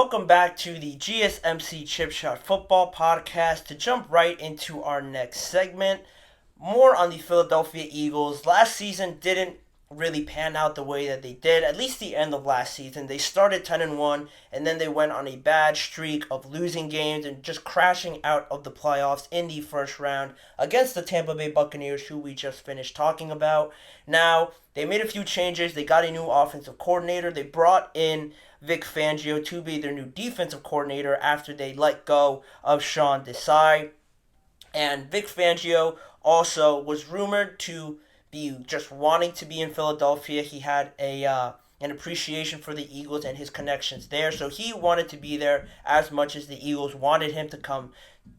Welcome back to the GSMC Chip Shot Football Podcast. To jump right into our next segment, more on the Philadelphia Eagles. Last season didn't really pan out the way that they did, at least the end of last season. They started 10-1 and then they went on a bad streak of losing games and just crashing out of the playoffs in the first round against the Tampa Bay Buccaneers, who we just finished talking about. Now, they made a few changes. They got a new offensive coordinator. They brought in Vic Fangio to be their new defensive coordinator after they let go of Sean Desai. And Vic Fangio also was rumored to be just wanting to be in Philadelphia. He had an appreciation for the Eagles and his connections there, so he wanted to be there as much as the Eagles wanted him to come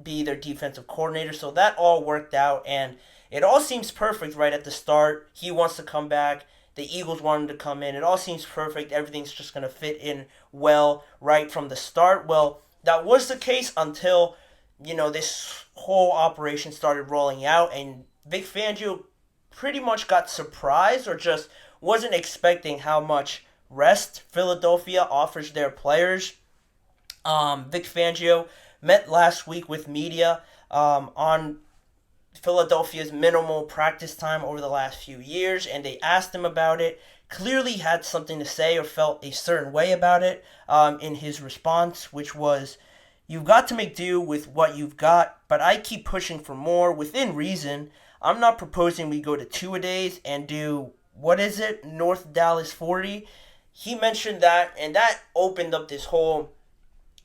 be their defensive coordinator. So that all worked out, and it all seems perfect right at the start. He wants to come back. The Eagles want him to come in. It all seems perfect. Everything's just going to fit in well right from the start. Well, that was the case until, this whole operation started rolling out, and Vic Fangio pretty much got surprised or just wasn't expecting how much rest Philadelphia offers their players. Vic Fangio met last week with media on Philadelphia's minimal practice time over the last few years, and they asked him about it. Clearly had something to say or felt a certain way about it in his response, which was, "You've got to make do with what you've got, but I keep pushing for more within reason. I'm not proposing we go to two-a-days and do, what is it, North Dallas 40. He mentioned that, and that opened up this whole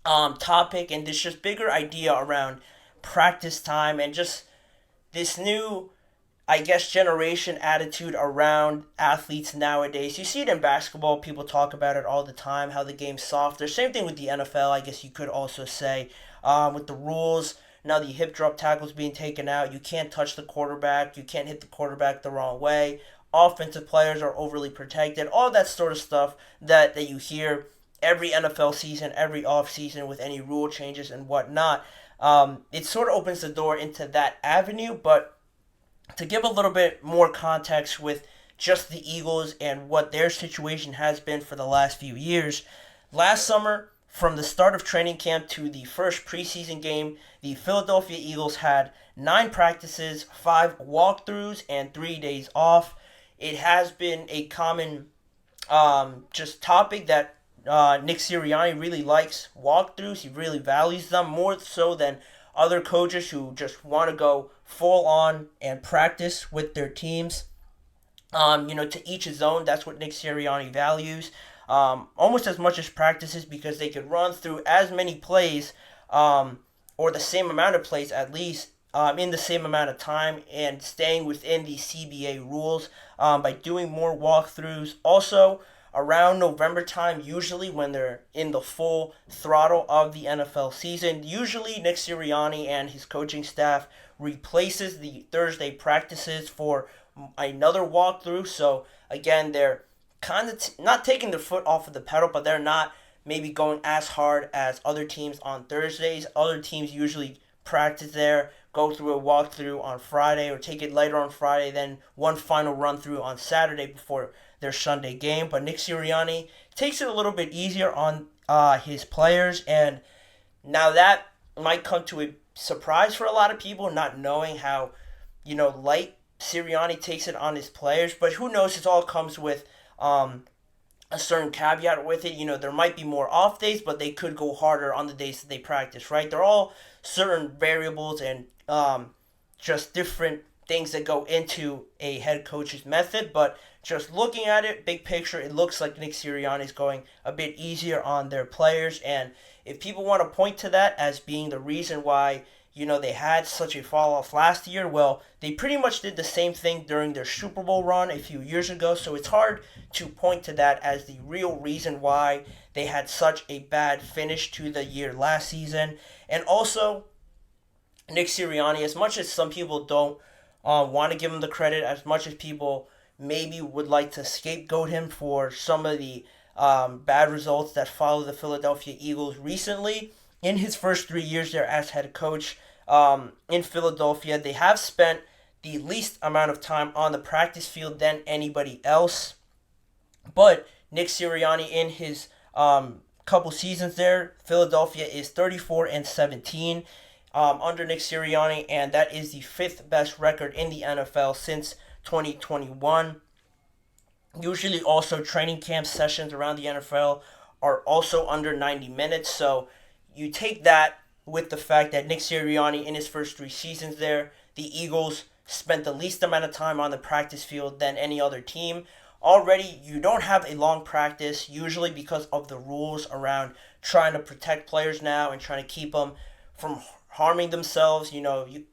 topic and this just bigger idea around practice time and just this new, I guess, generation attitude around athletes nowadays. You see it in basketball. People talk about it all the time, how the game's softer. Same thing with the NFL, I guess you could also say, with the rules. Now the hip drop tackle's being taken out. You can't touch the quarterback. You can't hit the quarterback the wrong way. Offensive players are overly protected. All that sort of stuff that you hear every NFL season, every off season with any rule changes and whatnot. It sort of opens the door into that avenue, but to give a little bit more context with just the Eagles and what their situation has been for the last few years, last summer, from the start of training camp to the first preseason game, the Philadelphia Eagles had 9 practices, 5 walkthroughs, and 3 days off. It has been a common just topic that Nick Sirianni really likes walkthroughs. He really values them more so than other coaches who just want to go full on and practice with their teams. To each his own. That's what Nick Sirianni values. Almost as much as practices because they could run through as many plays or the same amount of plays at least in the same amount of time and staying within the CBA rules by doing more walkthroughs. Also, around November time, usually when they're in the full throttle of the NFL season, usually Nick Sirianni and his coaching staff replaces the Thursday practices for another walkthrough. So again, they're kind of not taking their foot off of the pedal, but they're not maybe going as hard as other teams on Thursdays. Other teams usually practice there, go through a walkthrough on Friday or take it later on Friday, then one final run through on Saturday before their Sunday game. But Nick Sirianni takes it a little bit easier on his players, and now that might come to a surprise for a lot of people, not knowing how light Sirianni takes it on his players. But who knows? It all comes with a certain caveat with it. There might be more off days, but they could go harder on the days that they practice, right? They're all certain variables and just different things that go into a head coach's method. But just looking at it, big picture, it looks like Nick Sirianni is going a bit easier on their players. And if people want to point to that as being the reason why they had such a fall off last year, well, they pretty much did the same thing during their Super Bowl run a few years ago, so it's hard to point to that as the real reason why they had such a bad finish to the year last season. And also, Nick Sirianni, as much as some people don't want to give him the credit, as much as people maybe would like to scapegoat him for some of the bad results that followed the Philadelphia Eagles recently, in his first 3 years there as head coach in Philadelphia, they have spent the least amount of time on the practice field than anybody else. But Nick Sirianni, in his couple seasons there, Philadelphia is 34-17 under Nick Sirianni, and that is the fifth best record in the NFL since 2021. Usually, also training camp sessions around the NFL are also under 90 minutes. So you take that with the fact that Nick Sirianni, in his first 3 seasons there, the Eagles spent the least amount of time on the practice field than any other team. Already, you don't have a long practice, usually because of the rules around trying to protect players now and trying to keep them from harming themselves.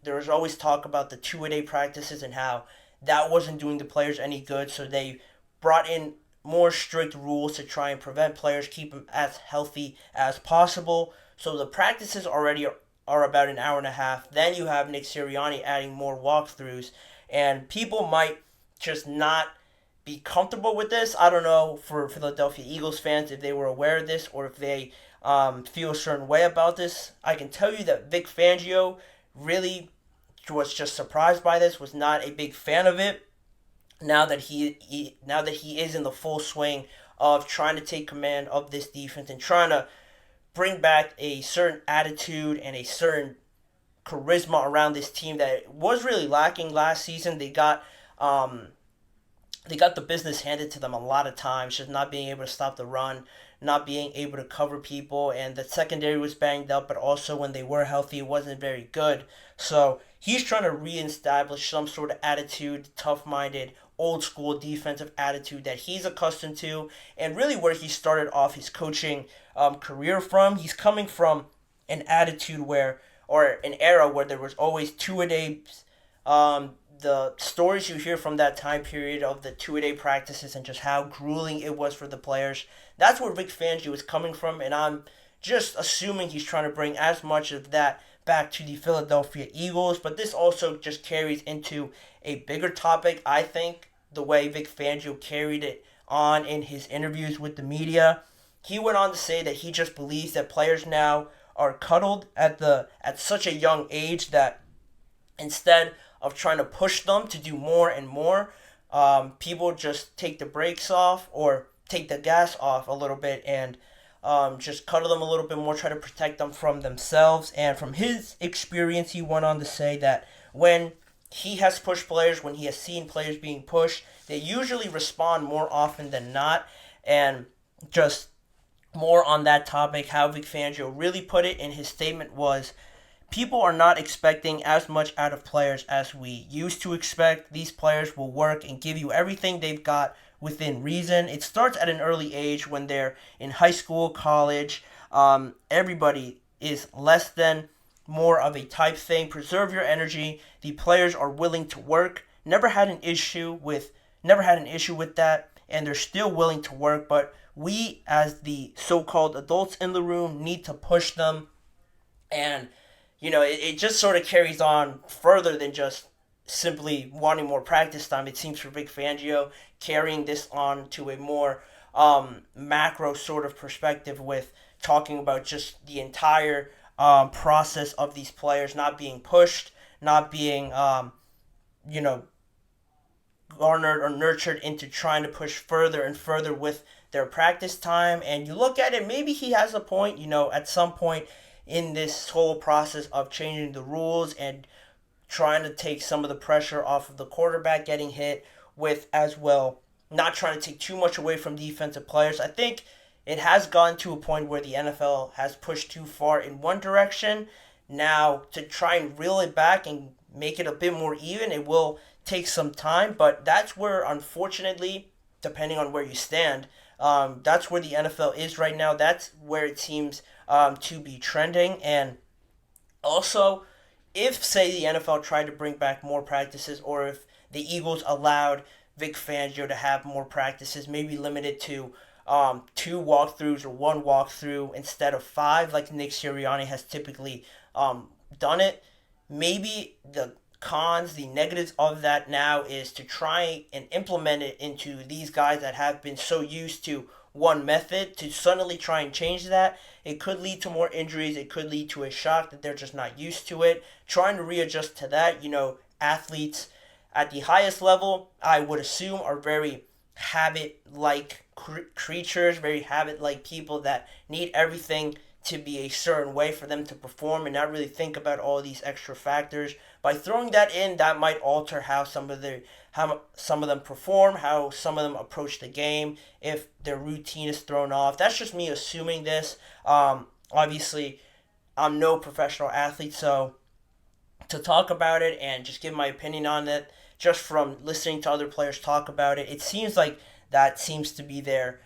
There's always talk about the two-a-day practices and how that wasn't doing the players any good, so they brought in more strict rules to try and prevent players, keep them as healthy as possible. So the practices already are about an hour and a half. Then you have Nick Sirianni adding more walkthroughs, and people might just not be comfortable with this. I don't know for Philadelphia Eagles fans if they were aware of this or if they feel a certain way about this. I can tell you that Vic Fangio really was just surprised by this, was not a big fan of it. Now that he is in the full swing of trying to take command of this defense and trying to bring back a certain attitude and a certain charisma around this team that was really lacking last season. They got the business handed to them a lot of times, just not being able to stop the run, not being able to cover people, and the secondary was banged up, but also when they were healthy, it wasn't very good. So he's trying to reestablish some sort of attitude, tough-minded, old-school defensive attitude that he's accustomed to, and really where he started off his coaching career from. He's coming from an attitude or an era where there was always two-a-days. The stories you hear from that time period of the two-a-day practices and just how grueling it was for the players, that's where Vic Fangio is coming from, and I'm just assuming he's trying to bring as much of that back to the Philadelphia Eagles. But this also just carries into a bigger topic. I think the way Vic Fangio carried it on in his interviews with the media, he went on to say that he just believes that players now are cuddled at such a young age that instead of trying to push them to do more and more, people just take the brakes off or take the gas off a little bit and just cuddle them a little bit more, try to protect them from themselves. And from his experience, he went on to say that when he has pushed players, when he has seen players being pushed, they usually respond more often than not. And just more on that topic, how Vic Fangio really put it in his statement was, people are not expecting as much out of players as we used to expect. These players will work and give you everything they've got within reason. It starts at an early age when they're in high school, college. Everybody is less than more of a type thing. Preserve your energy. The players are willing to work. Never had an issue with that, and they're still willing to work. But we, as the so-called adults in the room, need to push them. And it just sort of carries on further than just simply wanting more practice time. It seems for Vic Fangio carrying this on to a more macro sort of perspective with talking about just the entire process of these players not being pushed, not being, garnered or nurtured into trying to push further and further with their practice time. And you look at it, maybe he has a point, at some point in this whole process of changing the rules and trying to take some of the pressure off of the quarterback getting hit with as well, not trying to take too much away from defensive players. I think it has gotten to a point where the NFL has pushed too far in one direction. Now, to try and reel it back and make it a bit more even, it will take some time, but that's where, unfortunately, depending on where you stand, that's where the NFL is right now. That's where it seems to be trending. And also, if, say, the NFL tried to bring back more practices, or if the Eagles allowed Vic Fangio to have more practices, maybe limited to 2 walkthroughs or 1 walkthrough instead of 5, like Nick Sirianni has typically done it, maybe the negatives of that now is to try and implement it into these guys that have been so used to one method. To suddenly try and change that, it could lead to more injuries. It could lead to a shock that they're just not used to it. Trying to readjust to that, athletes at the highest level, I would assume, are very habit-like creatures, very habit-like people that need everything to be a certain way for them to perform and not really think about all these extra factors. By throwing that in, that might alter how some of them perform, how some of them approach the game, if their routine is thrown off. That's just me assuming this. Obviously, I'm no professional athlete, so to talk about it and just give my opinion on it, just from listening to other players talk about it, it seems like that seems to be their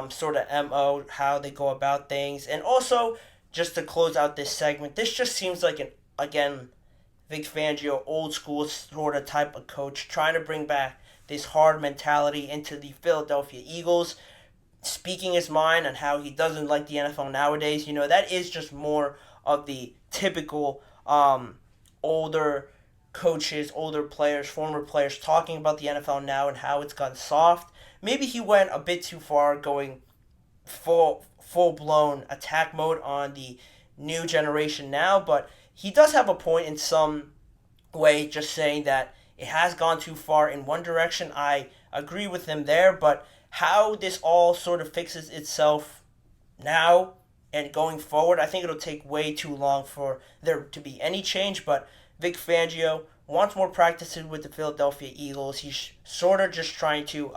sort of MO, how they go about things. And also, just to close out this segment, this just seems like again, Vic Fangio, old school sort of type of coach, trying to bring back this hard mentality into the Philadelphia Eagles, speaking his mind on how he doesn't like the NFL nowadays. That is just more of the typical older coaches, older players, former players talking about the NFL now and how it's gotten soft. Maybe he went a bit too far, going full blown attack mode on the new generation now, but he does have a point in some way, just saying that it has gone too far in one direction. I agree with him there, but how this all sort of fixes itself now and going forward, I think it'll take way too long for there to be any change. But Vic Fangio wants more practices with the Philadelphia Eagles. He's sort of just trying to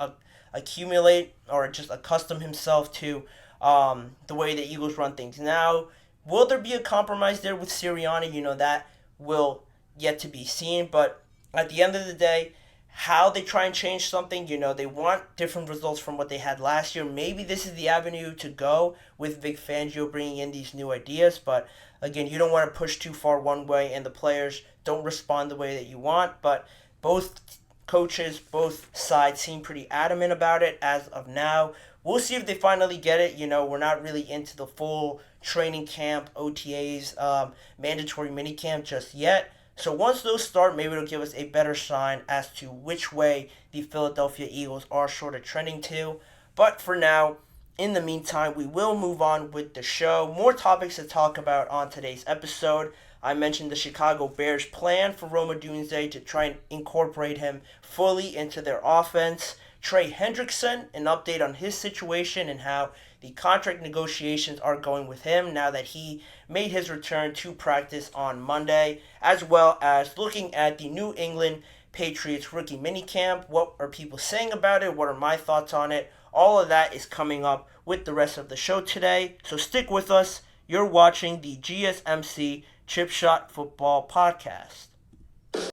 accumulate or just accustom himself to the way the Eagles run things now. Will there be a compromise there with Sirianni? That will yet to be seen. But at the end of the day, how they try and change something, they want different results from what they had last year. Maybe this is the avenue to go with Vic Fangio bringing in these new ideas. But again, you don't want to push too far one way and the players don't respond the way that you want. But both coaches, both sides seem pretty adamant about it as of now. We'll see if they finally get it. We're not really into the full training camp, OTAs, mandatory minicamp just yet. So once those start, maybe it'll give us a better sign as to which way the Philadelphia Eagles are sort of trending to. But for now, in the meantime, we will move on with the show. More topics to talk about on today's episode. I mentioned the Chicago Bears' plan for Roma Doomsday to try and incorporate him fully into their offense. Trey Hendrickson, an update on his situation and how the contract negotiations are going with him now that he made his return to practice on Monday, as well as looking at the New England Patriots rookie minicamp. What are people saying about it? What are my thoughts on it? All of that is coming up with the rest of the show today, so stick with us. You're watching the GSMC Chip Shot Football Podcast.